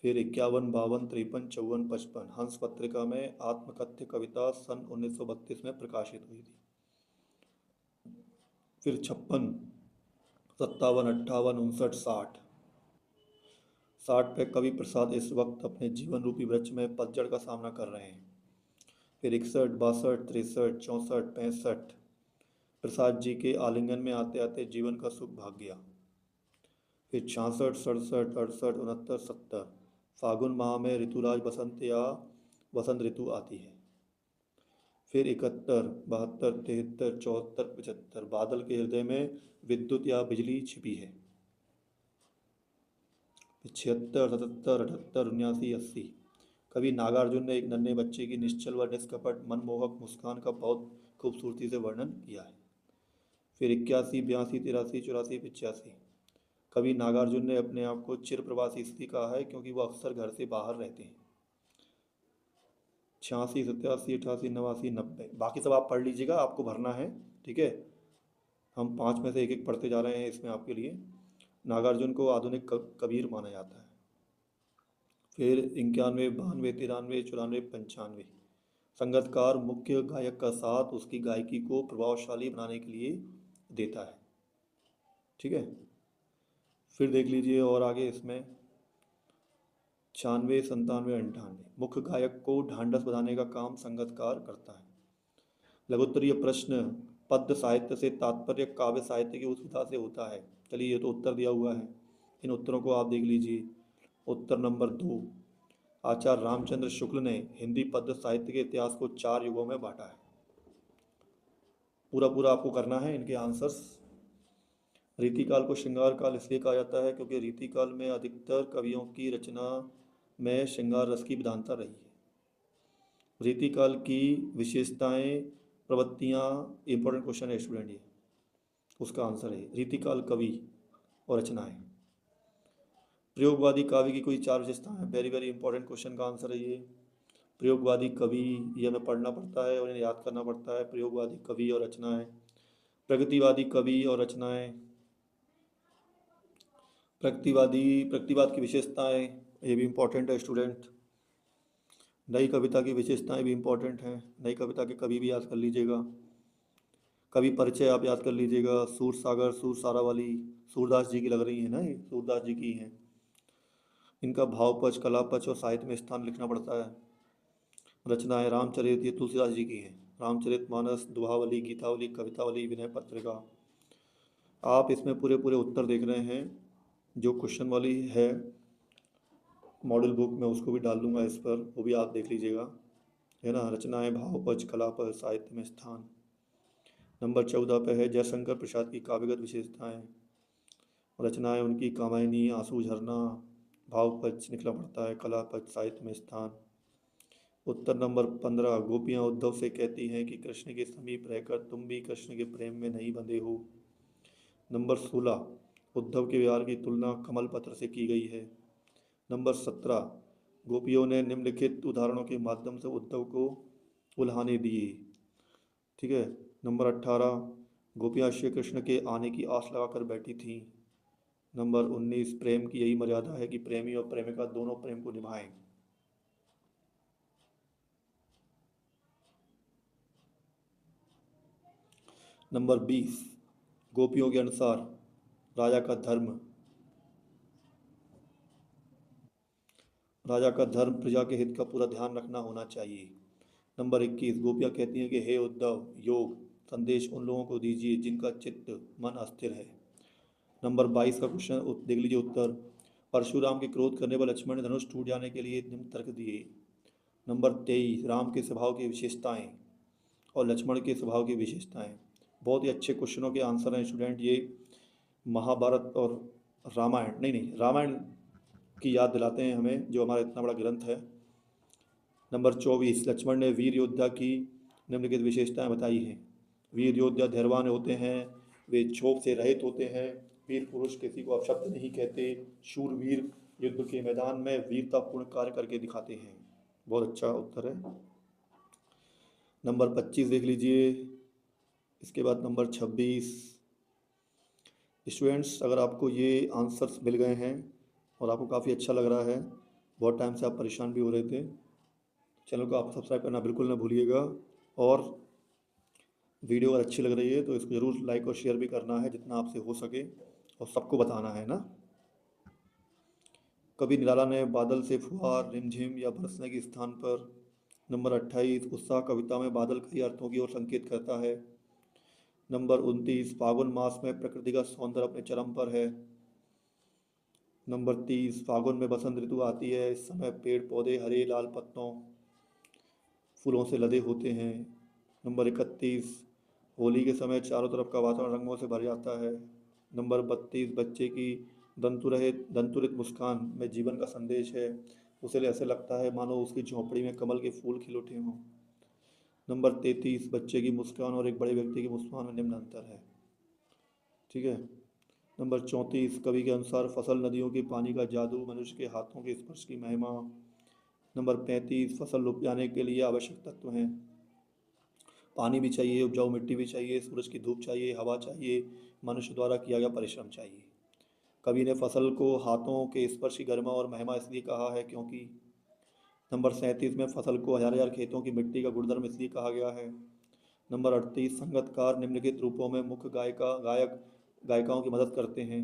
फिर 51, 52, 53, 54, 55। हंस पत्रिका में आत्मकथ्य कविता सन 1932 में प्रकाशित हुई थी। फिर 56, 57, 58, 59, 60। 60 पे कवि प्रसाद इस वक्त अपने जीवन रूपी वृक्ष में पतझड़ का सामना कर रहे हैं। फिर 61, 62, 63, 64, 65। प्रसाद जी के आलिंगन में आते आते जीवन का सुख भाग गया। फिर 66, 67, 68, 69, 70। फागुन माह में ऋतुराज बसंत या वसंत ऋतु आती है। फिर 71, 72, 73, 74, 75। बादल के हृदय में विद्युत या बिजली छिपी है। 76, 77, 78, 79, 80। कवि नागार्जुन ने एक नन्हे बच्चे की निश्चल व निष्कपट मनमोहक मुस्कान का बहुत खूबसूरती से वर्णन किया है। फिर 81, 82, 83, 84, 85। कवि नागार्जुन ने अपने आप को चिर प्रवासी इसलिए कहा है क्योंकि वो अक्सर घर से बाहर रहते हैं। 86, 87, 88, 89, 90। बाकी सब आप पढ़ लीजिएगा, आपको भरना है, ठीक है। हम 5 में से एक एक पढ़ते जा रहे हैं इसमें आपके लिए। नागार्जुन को आधुनिक कबीर माना जाता है। फिर 91, 92, 93, 94, 95। संगीतकार मुख्य गायक का साथ उसकी गायकी को प्रभावशाली बनाने के लिए देता है, ठीक है। फिर देख लीजिए और आगे इसमें 96, 97, 98। मुख्य गायक को ढांढस बधाने का काम संगीतकार करता है। लघुत्तरीय प्रश्न, पद्य साहित्य से तात्पर्य काव्य साहित्य की उस विधा से होता है। चलिए ये तो उत्तर दिया हुआ है, इन उत्तरों को आप देख लीजिए। उत्तर नंबर 2, आचार्य रामचंद्र शुक्ल ने हिंदी पद्य साहित्य के इतिहास को 4 युगों में बांटा है। पूरा पूरा आपको करना है इनके आंसर्स। रीतिकाल को श्रृंगार काल इसलिए कहा जाता है क्योंकि रीतिकाल में अधिकतर कवियों की रचना में श्रृंगार रस की प्रधानता रही है। रीतिकाल की विशेषताएं, प्रवृत्तियाँ, इंपॉर्टेंट क्वेश्चन है स्टूडेंट ये, उसका आंसर है रीतिकाल कवि और रचनाएं। प्रयोगवादी काव्य की कोई 4 विशेषताएं, वेरी वेरी इंपॉर्टेंट क्वेश्चन का आंसर है ये। प्रयोगवादी कवि, ये हमें पढ़ना पड़ता है और इन्हें याद करना पड़ता है। प्रयोगवादी कवि और रचनाएं, प्रगतिवादी कवि और रचनाएं, प्रतिवाद की विशेषताएं, ये भी इम्पोर्टेंट है स्टूडेंट। नई कविता की विशेषताएं भी इम्पोर्टेंट हैं, नई कविता के कवि भी याद कर लीजिएगा। कवि परिचय आप याद कर लीजिएगा, सूर सागर, सूर सारावली, सूरदास जी की लग रही है ना, ये सूरदास जी की हैं। इनका भाव पच, कला पच और साहित्य में स्थान लिखना पड़ता है। रचनाएं, रामचरित, ये तुलसीदास जी की हैं। रामचरित मानस, दुहावली, गीतावली, कवितावली, विनय पत्रिका। आप इसमें पूरे पूरे उत्तर देख रहे हैं। जो क्वेश्चन वाली है मॉडल बुक में उसको भी डाल दूंगा इस पर, वो भी आप देख लीजिएगा, है ना। रचनाएं, भाव पच, कला पच, साहित्य में स्थान। नंबर 14 पे है जयशंकर प्रसाद की काव्यगत विशेषताएं। रचनाएं उनकी कामायनी, आंसू झरना, भाव पच निकला पड़ता है, कला पच, साहित्य में स्थान। उत्तर नंबर 15, गोपियाँ उद्धव से कहती हैं कि कृष्ण के समीप रहकर तुम भी कृष्ण के प्रेम में नहीं बंधे हो। नंबर 16, उद्धव के व्यवहार की तुलना कमल पत्र से की गई है। नंबर 17, गोपियों ने निम्नलिखित उदाहरणों के माध्यम से उद्धव को उल्हाने दिए। ठीक है। नंबर 18, गोपियाँ श्री कृष्ण के आने की आस लगाकर बैठी थीं। नंबर 19, प्रेम की यही मर्यादा है कि प्रेमी और प्रेमिका दोनों प्रेम को निभाएं। नंबर 20, गोपियों के अनुसार राजा का धर्म प्रजा के हित का पूरा ध्यान रखना होना चाहिए। नंबर 21, गोपियाँ कहती हैं कि हे उद्धव, योग संदेश उन लोगों को दीजिए जिनका चित्त मन अस्थिर है। नंबर 22 का क्वेश्चन देख लीजिए उत्तर। परशुराम के क्रोध करने पर लक्ष्मण ने धनुष टूट जाने के लिए निम्न तर्क दिए। नंबर 23, राम के स्वभाव की विशेषताएं और लक्ष्मण के स्वभाव की विशेषताएं। बहुत ही अच्छे क्वेश्चनों के आंसर हैं स्टूडेंट ये। महाभारत और रामायण, नहीं रामायण की याद दिलाते हैं हमें, जो हमारा इतना बड़ा ग्रंथ है। नंबर 24, लक्ष्मण ने वीर योद्धा की निम्नलिखित विशेषताएं बताई हैं। वीर योद्धा धैर्यवान होते हैं, वे क्षोभ से रहित होते हैं, वीर पुरुष किसी को अपशब्द नहीं कहते, शूरवीर युद्ध के मैदान में वीरतापूर्ण कार्य करके दिखाते हैं। बहुत अच्छा उत्तर है। नंबर 25 देख लीजिए। इसके बाद नंबर 26। स्टूडेंट्स, अगर आपको ये आंसर्स मिल गए हैं और आपको काफ़ी अच्छा लग रहा है, बहुत टाइम से आप परेशान भी हो रहे थे, चैनल को आप सब्सक्राइब करना बिल्कुल ना भूलिएगा। और वीडियो अगर अच्छी लग रही है तो इसको ज़रूर लाइक और शेयर भी करना है जितना आपसे हो सके, और सबको बताना है ना। कभी निराला ने बादल से फुहार, रिमझिम या बरसने के स्थान पर। नंबर 28, उत्साह कविता में बादल कई अर्थों की ओर संकेत करता है। नंबर 29, फागुन मास में प्रकृति का सौंदर्य अपने चरम पर है। नंबर 30, फागुन में बसंत ऋतु आती है, इस समय पेड़ पौधे हरे लाल पत्तों फूलों से लदे होते हैं। नंबर 31, होली के समय चारों तरफ का वातावरण रंगों से भर जाता है। नंबर 32, बच्चे की दंतुरित मुस्कान में जीवन का संदेश है, उसे ऐसे लगता है मानो उसकी झोंपड़ी में कमल के फूल खिल उठे हों। नंबर 33, बच्चे की मुस्कान और एक बड़े व्यक्ति की मुस्कान में निम्न अंतर है। ठीक है। नंबर 34, कवि के अनुसार फसल नदियों के पानी का जादू, मनुष्य के हाथों के स्पर्श की महिमा। नंबर 35, फसल उपजाने के लिए आवश्यक तत्व हैं। पानी भी चाहिए, उपजाऊ मिट्टी भी चाहिए, सूरज की धूप चाहिए, हवा चाहिए, मनुष्य द्वारा किया गया परिश्रम चाहिए। कवि ने फसल को हाथों के स्पर्श की गरिमा और महिमा इसलिए कहा है क्योंकि। नंबर 37 में फसल को हजार हजार खेतों की मिट्टी का गुणधर्म इसलिए कहा गया है। नंबर 38, संगतकार निम्नलिखित रूपों में मुख्य गायक गायिकाओं की मदद करते हैं।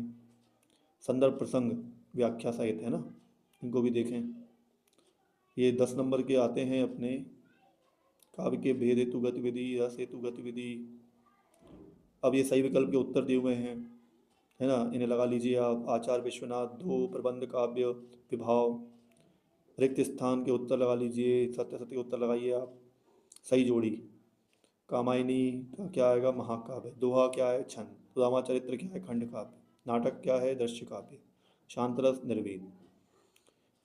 संदर्भ प्रसंग व्याख्या सहित, है ना, इनको भी देखें। ये 10 नंबर के आते हैं अपने। काव्य के भेद हेतु गतिविधि, रस हेतु गतिविधि। अब ये सही विकल्प के उत्तर दिए हुए हैं, है ना, इन्हें लगा लीजिए आप। आचार्य विश्वनाथ, दो, प्रबंध काव्य, विभाव। रिक्त स्थान के उत्तर लगा लीजिए, सत्य सत्य के उत्तर लगाइए आप। सही जोड़ी। कामायनी का क्या आएगा, महाकाव्य। दोहा क्या है, छंद। सुदामा चरित्र क्या है, खंड काव्य। नाटक क्या है, दृश्य काव्य। शांतरस, निर्वेद।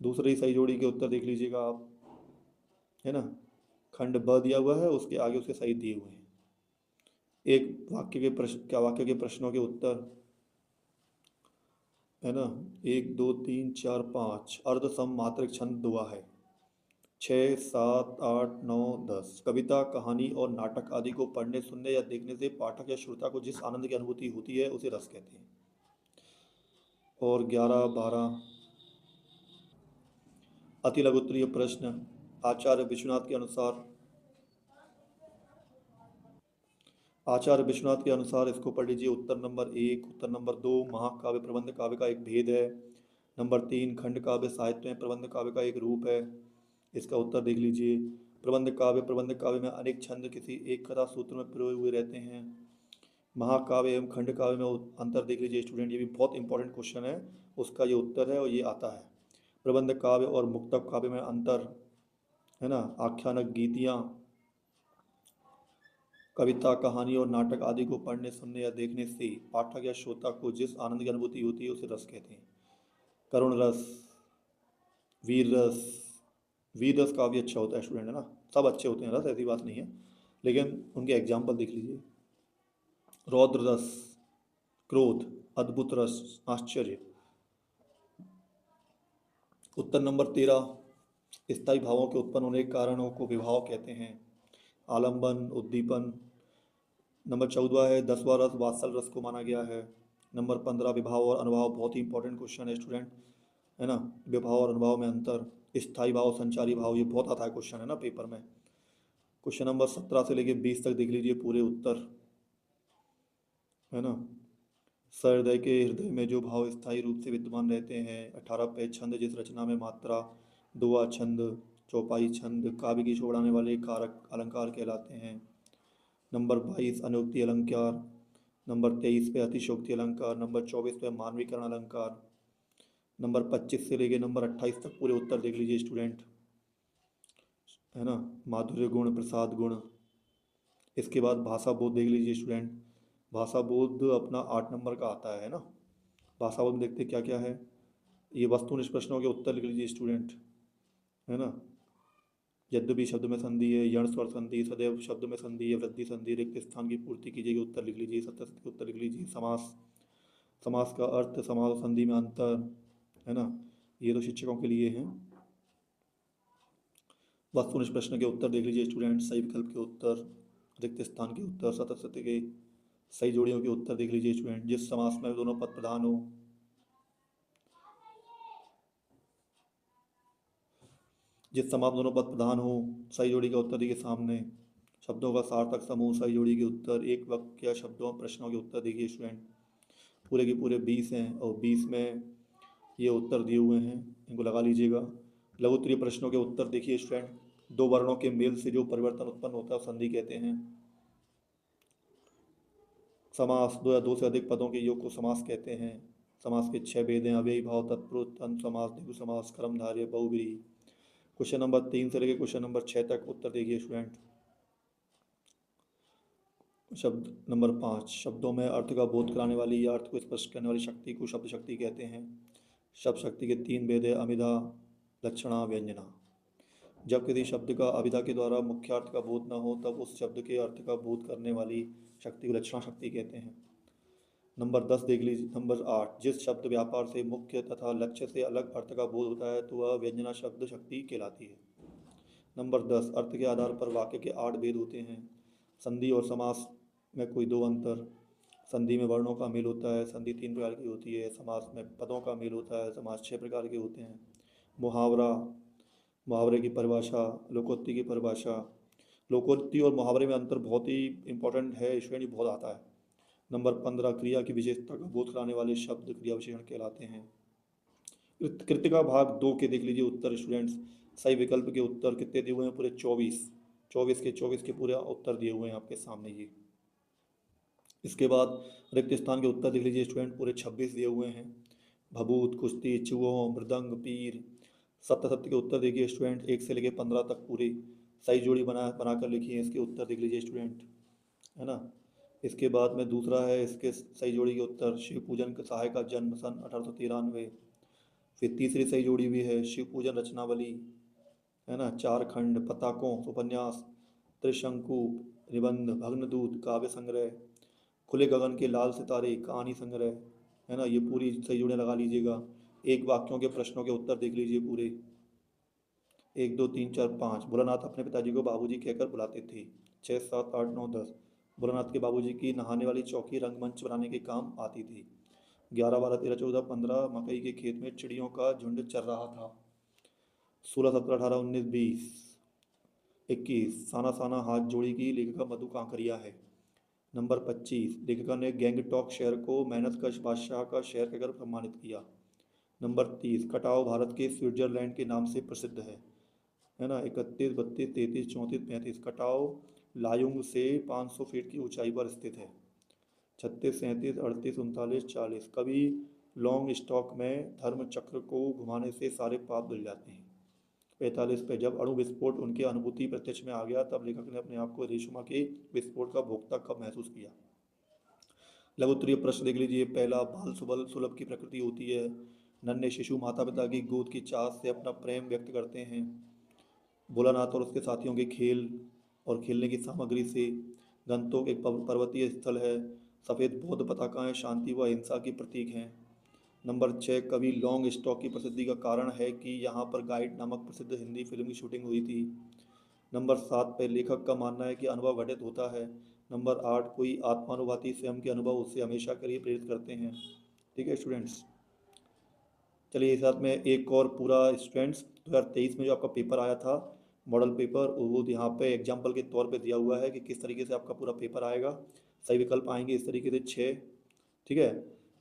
दूसरी सही जोड़ी के उत्तर देख लीजिएगा आप, है ना। खंड ब दिया हुआ है, उसके आगे उसके सही दिए हुए हैं। एक वाक्य के प्रश्नों के उत्तर, है ना। 1 2 3 4 5 अर्ध सम मात्रक छंद दुआ है। 6 7 8 9 10 कविता, कहानी और नाटक आदि को पढ़ने, सुनने या देखने से पाठक या श्रोता को जिस आनंद की अनुभूति होती है उसे रस कहते हैं। और 11-12 अति लघुत्तरीय प्रश्न आचार्य विश्वनाथ के अनुसार, आचार्य विश्वनाथ के अनुसार इसको पढ़ लीजिए। उत्तर नंबर 1, उत्तर नंबर 2 महाकाव्य प्रबंध काव्य का एक भेद है। नंबर 3 खंड काव्य साहित्य में प्रबंध काव्य का एक रूप है। इसका उत्तर देख लीजिए। प्रबंध काव्य में अनेक छंद किसी एक कथा सूत्र में पिरोए हुए रहते हैं। महाकाव्य एवं खंड काव्य में अंतर देख लीजिए स्टूडेंट, ये भी बहुत इंपॉर्टेंट क्वेश्चन है, उसका ये उत्तर है और ये आता है। प्रबंध काव्य और मुक्तक काव्य में अंतर है ना, आख्यानक गीतियाँ, कविता, कहानी और नाटक आदि को पढ़ने, सुनने या देखने से पाठक या श्रोता को जिस आनंद की अनुभूति होती है उसे रस कहते हैं। करुण रस, वीर रस, वीर रस काफ़ी अच्छा होता है स्टूडेंट, है ना, सब अच्छे होते हैं रस, ऐसी बात नहीं है, लेकिन उनके एग्जाम्पल देख लीजिए। रौद्र रस, क्रोध, अद्भुत रस, आश्चर्य। उत्तर नंबर 13 स्थायी भावों के उत्पन्न होने के कारणों को विभाव कहते हैं। आलंबन, उद्दीपन। नंबर 14 है 10वां रस वात्सल रस को माना गया है। नंबर 15 विभाव और अनुभाव, बहुत ही इंपॉर्टेंट क्वेश्चन है स्टूडेंट, है ना, विभाव और अनुभाव में अंतर। स्थायी भाव, संचारी भाव, ये बहुत आता है क्वेश्चन, है ना, पेपर में। क्वेश्चन नंबर 17 से लेके 20 तक देख लीजिए पूरे उत्तर, है ना। सहृदय के हृदय में जो भाव स्थायी रूप से विद्यमान रहते हैं। 18 पे छंद जिस रचना में मात्रा, दुआ छंद, चौपाई छंद काव्य की शोभा बढ़ाने वाले कारक अलंकार कहलाते हैं। नंबर 22 अनुक्ति अलंकार। नंबर 23 पे अतिशोक्ति अलंकार। नंबर 24 पे मानवीकरण अलंकार। नंबर 25 से लेके नंबर 28 तक पूरे उत्तर देख लीजिए स्टूडेंट, है ना। माधुर्य गुण, प्रसाद गुण। इसके बाद भाषा बोध देख लीजिए स्टूडेंट। भाषा बोध अपना 8 नंबर का आता है ना। भाषा बोध में देखते क्या क्या है, ये वस्तुनिष्ठ प्रश्नों के उत्तर लिख लीजिए स्टूडेंट, है ना। यद्यपि शब्द में संधि है, यण स्वर संधि, सदैव शब्द में संधि है, वृद्धि संधि, रिक्त स्थान की पूर्ति कीजिएगी, उत्तर लिख लीजिए। 70 के उत्तर लिख लीजिए। समास, समास का अर्थ, समास और संधि में अंतर, है ना, ये तो शिक्षकों के लिए हैं। वस्तुनिष्ठ प्रश्न के उत्तर देख लीजिए स्टूडेंट। सही विकल्प के उत्तर, रिक्त स्थान के उत्तर, सतत के सही जोड़ियों के उत्तर देख लीजिए स्टूडेंट। जिस समास में दोनों पद प्रधान हो, जिस समास में दोनों पद प्रधान हो, सही जोड़ी का उत्तर देखिए सामने। शब्दों का सार्थक समूह, सही जोड़ी के उत्तर। एक वाक्य या शब्दों प्रश्नों के उत्तर देखिए स्टूडेंट, पूरे के पूरे 20 हैं और 20 में ये उत्तर दिए हुए हैं, इनको लगा लीजिएगा। लघुत्तरीय प्रश्नों के उत्तर देखिए स्टूडेंट। दो वर्णों के मेल से जो परिवर्तन उत्पन्न होता है संधि कहते हैं। समास, दो या दो से अधिक पदों के योग को समास कहते हैं। समास के 6 भेद हैं, अव्ययी भाव, तत्पुरुष, द्वंद्व समास, द्विगु समास, कर्मधारय, बहुव्रीहि। क्वेश्चन नंबर 3 से लेकर क्वेश्चन नंबर 6 तक उत्तर देखिए स्टूडेंट। शब्द नंबर 5, शब्दों में अर्थ का बोध कराने वाली या अर्थ को स्पष्ट करने वाली शक्ति को शब्द शक्ति कहते हैं। शब्द शक्ति के 3 भेद है, अभिधा, लक्षणा, व्यंजना। जब किसी शब्द का अभिधा के द्वारा मुख्य अर्थ का बोध न हो तब उस शब्द के अर्थ का बोध करने वाली शक्ति को लक्षणा शक्ति कहते हैं। नंबर 10 देख लीजिए। नंबर 8, जिस शब्द व्यापार से मुख्य तथा लक्ष्य से अलग अर्थ का बोध होता है तो वह व्यंजना शब्द शक्ति कहलाती है। नंबर 10, अर्थ के आधार पर वाक्य के 8 भेद होते हैं। संधि और समास में कोई 2 अंतर। संधि में वर्णों का मेल होता है, संधि 3 प्रकार की होती है। समास में पदों का मेल होता है, समास 6 प्रकार के होते हैं। मुहावरा, मुहावरे की परिभाषा, लोकोक्ति की परिभाषा। लोकोक्ति और मुहावरे में अंतर बहुत ही इंपॉर्टेंट है स्टूडेंट, बहुत आता है। नंबर 15, क्रिया की विशेषता का बोध कराने वाले शब्द क्रिया विशेषण कहलाते हैं। कृतिका भाग 2 के देख लीजिए उत्तर स्टूडेंट्स। सही विकल्प के उत्तर कितने दिए हुए हैं, पूरे 24, 24 के पूरे उत्तर दिए हुए हैं आपके सामने ये। इसके बाद रिक्त स्थान के उत्तर देख लीजिए स्टूडेंट, पूरे 26 दिए हुए हैं। भभूत, कुश्ती, चूहों, मृदंग, पीर। सत्य के उत्तर देखिए स्टूडेंट, 1 से लेकर 15 तक पूरे सही जोड़ी बनाकर लिखिए, इसके उत्तर देख लीजिए स्टूडेंट, है ना। इसके बाद में दूसरा है, इसके सही जोड़ी के उत्तर, शिव पूजन का सहाय का जन्म सन 1893। फिर तीसरी सही जोड़ी भी है, शिव पूजन रचनावली, है ना, 4 खंड, पताकों, उपन्यास, त्रिशंकु, निबंध, भग्नदूत, काव्य संग्रह, खुले गगन के लाल सितारे, कहानी संग्रह, है ना, ये पूरी सही जोड़ियाँ लगा लीजिएगा। एक वाक्यों के प्रश्नों के उत्तर देख लीजिए पूरे, 1 2 3 4 5। भोलानाथ अपने पिताजी को बाबूजी कहकर बुलाते थे। 6 7 8 9 10। भोलानाथ के बाबूजी की नहाने वाली चौकी रंगमंच बनाने के काम आती थी। 11, 12, 13, 14, 15 मकई के खेत में चिड़ियों का झुंड चर रहा था। 16, 17, 18, 19, 20, 21 साना साना हाथ जोड़ी की लेखिका मधु कांकरिया है। नंबर 25 लेखिका ने गैंगटॉक शहर को मेहनतकश बादशाह का शहर कहकर सम्मानित किया। नंबर 30 कटाव भारत के स्विट्जरलैंड के नाम से प्रसिद्ध है ना। 31, 32, 33, 34, 35 कटाव लायुंग से 500 फीट की ऊंचाई पर स्थित है। 36, 37, 38, 39, 40 कभी लॉन्ग स्टॉक में धर्म चक्र को घुमाने से सारे पाप धुल जाते हैं। 45 पे जब अणु विस्फोट उनके अनुभूति प्रत्यक्ष में आ गया तब लेखक ने अपने आप को हिरोशिमा के विस्फोट का भोक्ता कब महसूस किया। लघु उत्तरीय प्रश्न देख लीजिए। पहला, बाल सुबल सुलभ की प्रकृति होती है। नन्हे शिशु माता पिता की गोद की चाहत से अपना प्रेम व्यक्त करते हैं। भोलानाथ और उसके साथियों के खेल और खेलने की सामग्री से। गंतोक एक पर्वतीय स्थल है। सफ़ेद बौद्ध पताकाएं शांति व अहिंसा की प्रतीक हैं। नंबर 6 कवि लॉन्ग स्टॉक की प्रसिद्धि का कारण है कि यहाँ पर गाइड नामक प्रसिद्ध हिंदी फिल्म की शूटिंग हुई थी। नंबर 7 पे लेखक का मानना है कि अनुभव घटित होता है। नंबर 8 कोई आत्मानुभूति स्वयं के अनुभव उससे हमेशा के लिए प्रेरित करते हैं। ठीक है स्टूडेंट्स, चलिए साथ में एक और पूरा स्टूडेंट्स 2023 में जो आपका पेपर आया था मॉडल पेपर, वो यहाँ पे एग्जाम्पल के तौर पे दिया हुआ है कि किस तरीके से आपका पूरा पेपर आएगा। सही विकल्प आएंगे इस तरीके से 6। ठीक है,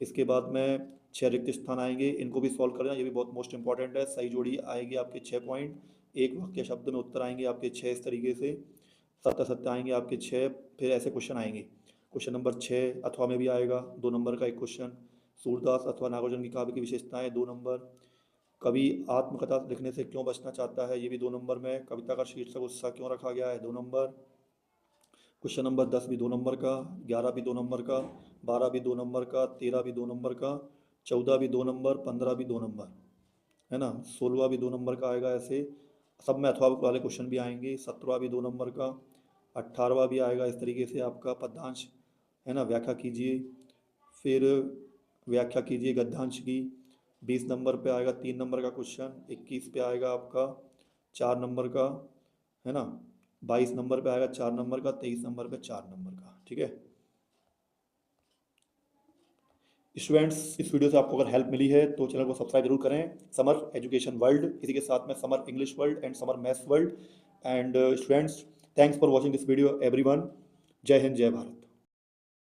इसके बाद में 6 रिक्त स्थान आएंगे, इनको भी सॉल्व करना, ये भी बहुत मोस्ट इंपॉर्टेंट है। सही जोड़ी आएगी आपके 6 पॉइंट। एक वाक्य शब्द में उत्तर आएंगे आपके 6 इस तरीके से। सत्य सत्य आएंगे आपके 6। फिर ऐसे क्वेश्चन आएंगे। क्वेश्चन नंबर 6 अथवा में भी आएगा 2 नंबर का एक क्वेश्चन। सूरदास अथवा नागार्जुन की काव्य की विशेषताएं 2 नंबर। कवि आत्मकथा लिखने से क्यों बचना चाहता है, ये भी 2 नंबर में। कविता का शीर्षक उत्साह क्यों रखा गया है, 2 नंबर। क्वेश्चन नंबर 10 भी 2 नंबर का, 11 भी 2 नंबर का, 12 भी 2 नंबर का, 13 भी 2 नंबर का, 14 भी 2 नंबर, 15 भी 2 नंबर, है ना। 16 भी 2 नंबर का आएगा। ऐसे सब में अथवा वाले क्वेश्चन भी आएंगे। 17 भी 2 नंबर का, 18वां भी आएगा इस तरीके से आपका पद्यांश, है ना, व्याख्या कीजिए। फिर व्याख्या कीजिए गद्यांश की। 20 नंबर पे आएगा 3 नंबर का क्वेश्चन। 21 पे आएगा आपका 4 नंबर का, है ना। 22 नंबर पे आएगा 4 नंबर का। 23 नंबर पे 4 नंबर का। ठीक है स्टूडेंट्स, इस वीडियो से आपको अगर हेल्प मिली है तो चैनल को सब्सक्राइब जरूर करें। समर एजुकेशन वर्ल्ड, इसी के साथ में summer English world and summer maths world. And students, thanks for watching this video everyone. जय हिंद, जय भारत।